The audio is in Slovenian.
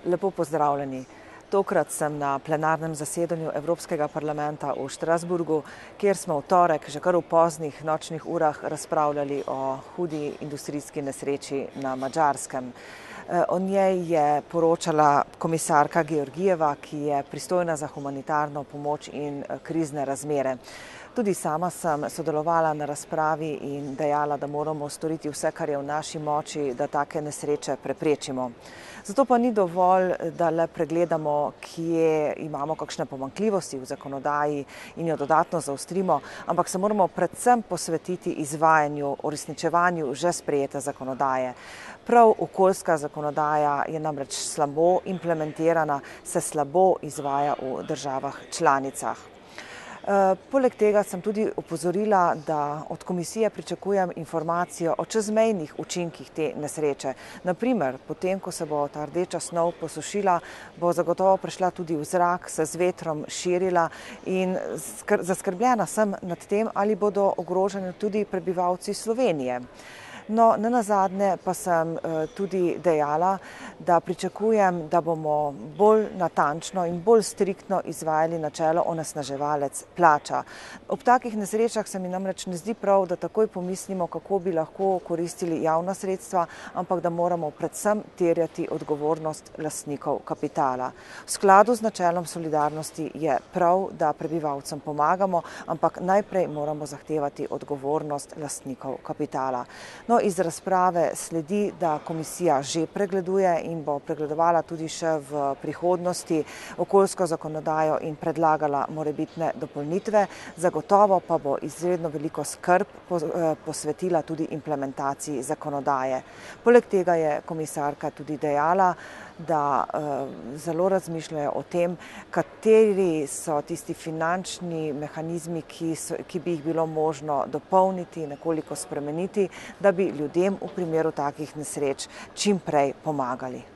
Lepo pozdravljeni. Tokrat sem na plenarnem zasedanju Evropskega parlamenta v Strasbourgu, kjer smo v torek že kar v poznih nočnih urah razpravljali o hudi industrijski nesreči na Madžarskem. O njej je poročala komisarka Georgieva, ki je pristojna za humanitarno pomoč in krizne razmere. Tudi sama sem sodelovala na razpravi in dejala, da moramo storiti vse, kar je v naši moči, da take nesreče preprečimo. Zato pa ni dovolj, da le pregledamo, kje imamo kakšne pomanjkljivosti v zakonodaji in jo dodatno zaostrimo, ampak se moramo predvsem posvetiti izvajanju, uresničevanju že sprejete zakonodaje. Prav okoljska zakonodaja je namreč slabo implementirana, se slabo izvaja v državah članicah. Poleg tega sem tudi opozorila, da od komisije pričakujem informacijo o čezmejnih učinkih te nesreče. Naprimer, potem, ko se bo ta rdeča snov posušila, bo zagotovo prišla tudi v zrak, se z vetrom širila in zaskrbljena sem nad tem, ali bodo ogroženi tudi prebivalci Slovenije. No, nenazadnje pa sem tudi dejala, da pričakujem, da bomo bolj natančno in bolj striktno izvajali načelo onesnaževalec plača. Ob takih nesrečah se mi namreč ne zdi prav, da takoj pomislimo, kako bi lahko koristili javna sredstva, ampak da moramo predvsem terjati odgovornost lastnikov kapitala. V skladu z načelom solidarnosti je prav, da prebivalcem pomagamo, ampak najprej moramo zahtevati odgovornost lastnikov kapitala. No, iz razprave sledi, da komisija že pregleduje in bo pregledovala tudi še v prihodnosti okoljsko zakonodajo in predlagala morebitne dopolnitve. Zagotovo pa bo izredno veliko skrb posvetila tudi implementaciji zakonodaje. Poleg tega je komisarka tudi dejala, da zelo razmišljajo o tem, kateri so tisti finančni mehanizmi, ki bi jih bilo možno dopolniti, nekoliko spremeniti, da bi ljudem v primeru takih nesreč čim prej pomagali.